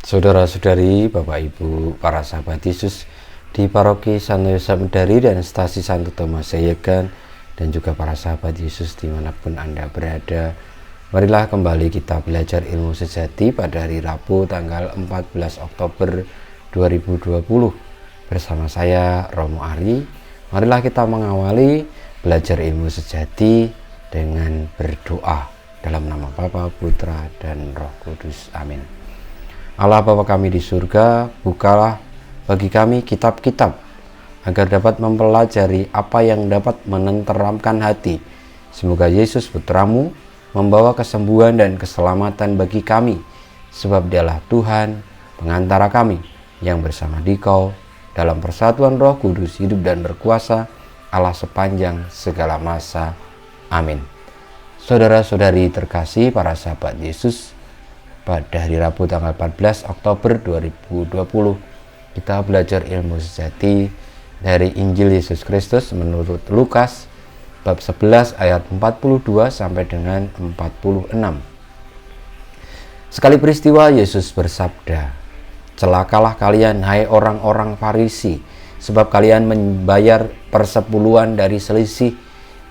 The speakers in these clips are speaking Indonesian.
Saudara-saudari, Bapak Ibu, para sahabat Yesus di Paroki Santo Yosef Medari dan Stasi Santo Thomas Sayegan, dan juga para sahabat Yesus dimanapun Anda berada, marilah kembali kita belajar ilmu sejati pada hari Rabu tanggal 14 Oktober 2020 bersama saya Romo Ari. Marilah kita mengawali belajar ilmu sejati dengan berdoa dalam nama Bapa, Putra, dan Roh Kudus. Amin. Allah Bapa kami di surga, bukalah bagi kami kitab-kitab agar dapat mempelajari apa yang dapat menenteramkan hati. Semoga Yesus Putramu membawa kesembuhan dan keselamatan bagi kami, sebab Dialah Tuhan pengantara kami yang bersama Dikau dalam persatuan Roh Kudus hidup dan berkuasa Allah sepanjang segala masa. Amin. Saudara-saudari terkasih, para sahabat Yesus, pada hari Rabu tanggal 14 Oktober 2020 kita belajar ilmu sejati dari Injil Yesus Kristus menurut Lukas bab 11 ayat 42 sampai dengan 46. Sekali peristiwa Yesus bersabda, "Celakalah kalian hai orang-orang Farisi, sebab kalian membayar persepuluhan dari selisih,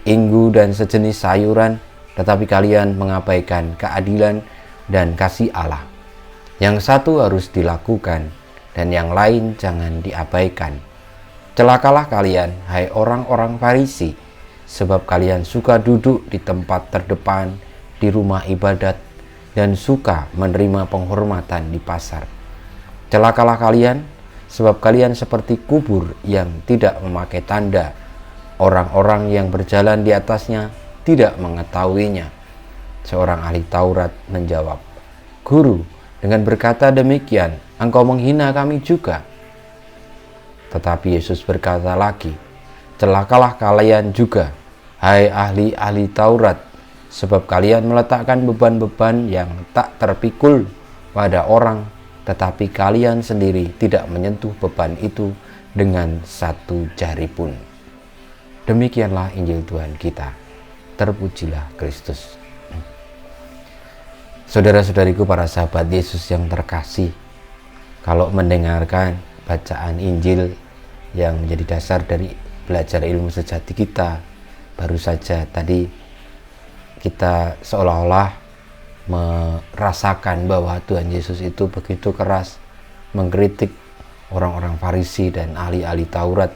inggu dan sejenis sayuran, tetapi kalian mengabaikan keadilan dan kasih Allah. Yang satu harus dilakukan dan yang lain jangan diabaikan. Celakalah kalian hai orang-orang Farisi, sebab kalian suka duduk di tempat terdepan di rumah ibadat dan suka menerima penghormatan di pasar. Celakalah kalian, sebab kalian seperti kubur yang tidak memakai tanda. Orang-orang yang berjalan di atasnya tidak mengetahuinya." Seorang ahli Taurat menjawab, "Guru, dengan berkata demikian, engkau menghina kami juga." Tetapi Yesus berkata lagi, "Celakalah kalian juga, hai ahli-ahli Taurat, sebab kalian meletakkan beban-beban yang tak terpikul pada orang, tetapi kalian sendiri tidak menyentuh beban itu dengan satu jari pun." Demikianlah Injil Tuhan kita. Terpujilah Kristus. Saudara-saudariku, para sahabat Yesus yang terkasih, kalau mendengarkan bacaan Injil yang menjadi dasar dari belajar ilmu sejati kita, baru saja tadi kita seolah-olah merasakan bahwa Tuhan Yesus itu begitu keras mengkritik orang-orang Farisi dan ahli-ahli Taurat.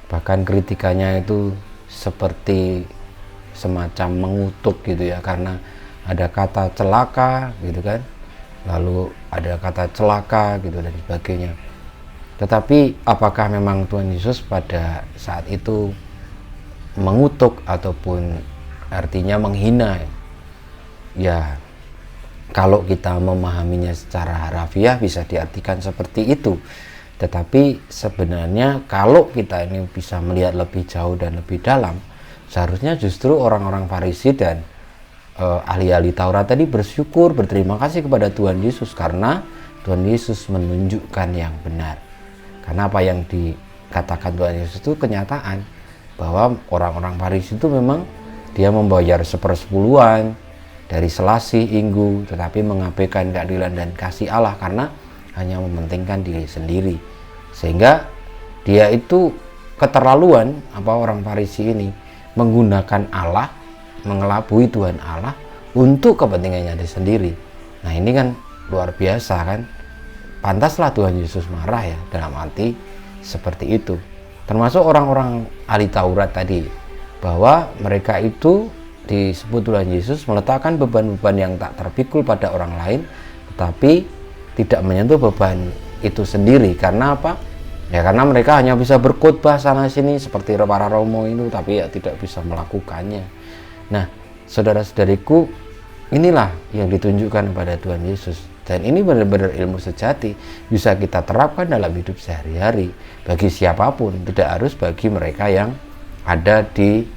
Bahkan kritikannya itu seperti semacam mengutuk gitu ya, karena ada kata celaka gitu kan, lalu ada kata celaka gitu dan sebagainya. Tetapi apakah memang Tuhan Yesus pada saat itu mengutuk ataupun artinya menghina? Ya, kalau kita memahaminya secara harafiah bisa diartikan seperti itu. Tetapi sebenarnya kalau kita ini bisa melihat lebih jauh dan lebih dalam, seharusnya justru orang-orang Farisi dan ahli-ahli Taurat tadi bersyukur, berterima kasih kepada Tuhan Yesus karena Tuhan Yesus menunjukkan yang benar. Karena apa yang dikatakan Tuhan Yesus itu kenyataan, bahwa orang-orang Farisi itu memang dia membayar sepersepuluhan dari selasih, inggu, tetapi mengabaikan keadilan dan kasih Allah karena hanya mementingkan diri sendiri. Sehingga dia itu keterlaluan, orang Farisi ini menggunakan Allah, mengelabui Tuhan Allah untuk kepentingannya sendiri. Nah, ini kan luar biasa kan. Pantaslah Tuhan Yesus marah ya, dalam arti seperti itu. Termasuk orang-orang ahli Taurat tadi, bahwa mereka itu disebut Tuhan Yesus meletakkan beban-beban yang tak terpikul pada orang lain, tetapi tidak menyentuh beban itu sendiri. Karena apa? Ya karena mereka hanya bisa berkhotbah sana sini seperti para romo itu, tapi ya tidak bisa melakukannya. Nah, saudara-saudariku, inilah yang ditunjukkan kepada Tuhan Yesus. Dan ini benar-benar ilmu sejati, bisa kita terapkan dalam hidup sehari-hari bagi siapapun, tidak harus bagi mereka yang ada di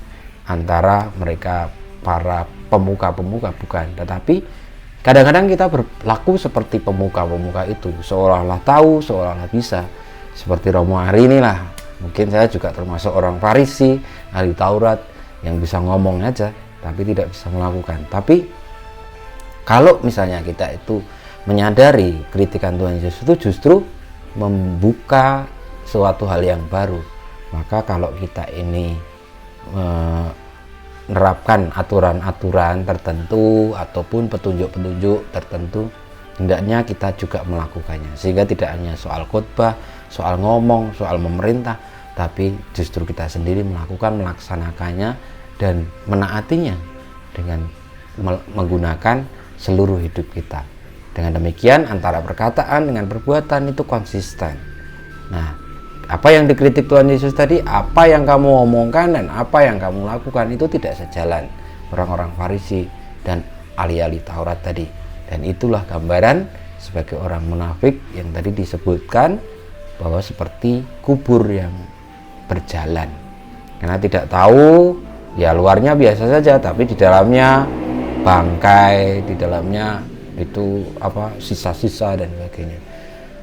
antara mereka para pemuka-pemuka, bukan. Tetapi kadang-kadang kita berlaku seperti pemuka-pemuka itu, seolah-olah tahu, seolah-olah bisa. Seperti Romo Ari inilah, mungkin saya juga termasuk orang Farisi, ahli Taurat, yang bisa ngomong aja tapi tidak bisa melakukan. Tapi kalau misalnya kita itu menyadari kritikan Tuhan Yesus itu justru membuka suatu hal yang baru. Maka kalau kita ini menerapkan aturan-aturan tertentu ataupun petunjuk-petunjuk tertentu, hendaknya kita juga melakukannya, sehingga tidak hanya soal khotbah, soal ngomong, soal memerintah, tapi justru kita sendiri melaksanakannya dan menaatinya dengan menggunakan seluruh hidup kita. Dengan demikian antara perkataan dengan perbuatan itu konsisten. Nah, apa yang dikritik Tuhan Yesus tadi, apa yang kamu omongkan dan apa yang kamu lakukan itu tidak sejalan orang-orang Farisi dan ahli-ahli Taurat tadi. Dan itulah gambaran sebagai orang munafik yang tadi disebutkan, bahwa seperti kubur yang berjalan. Karena tidak tahu, ya luarnya biasa saja, tapi di dalamnya bangkai, di dalamnya itu sisa-sisa dan sebagainya.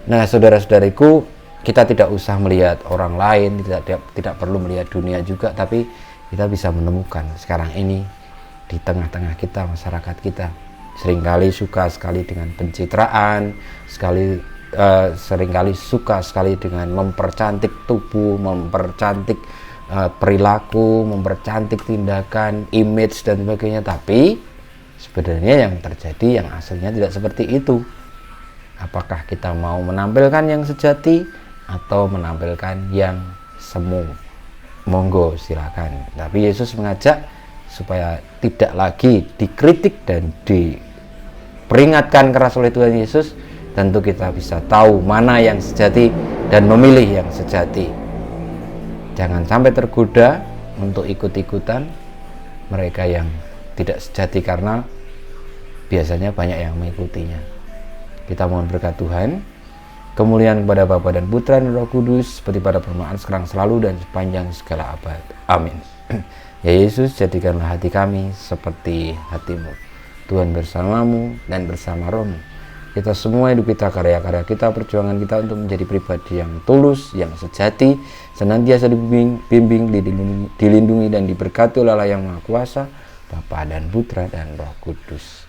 Nah, saudara-saudariku, kita tidak usah melihat orang lain, tidak perlu melihat dunia juga, tapi kita bisa menemukan sekarang ini di tengah-tengah kita, masyarakat kita seringkali suka sekali dengan pencitraan, seringkali suka sekali dengan mempercantik tubuh, mempercantik perilaku, mempercantik tindakan, image dan sebagainya. Tapi sebenarnya yang terjadi, yang aslinya tidak seperti itu. Apakah kita mau menampilkan yang sejati atau menampilkan yang semu? Monggo, silakan. Tapi Yesus mengajak supaya tidak lagi dikritik dan diperingatkan keras oleh Tuhan Yesus. Tentu kita bisa tahu mana yang sejati dan memilih yang sejati. Jangan sampai tergoda untuk ikut-ikutan mereka yang tidak sejati, karena biasanya banyak yang mengikutinya. Kita mohon berkat Tuhan, kemuliaan kepada Bapa dan Putra dan Roh Kudus, seperti pada permulaan, sekarang, selalu, dan sepanjang segala abad. Amin. Ya Yesus, jadikanlah hati kami seperti hati-Mu. Tuhan bersamamu dan bersama rohmu. Kita semua, hidup kita, karya-karya kita, perjuangan kita untuk menjadi pribadi yang tulus, yang sejati, senantiasa dibimbing, dilindungi dan diberkati oleh Allah yang Maha Kuasa, Bapa dan Putra dan Roh Kudus.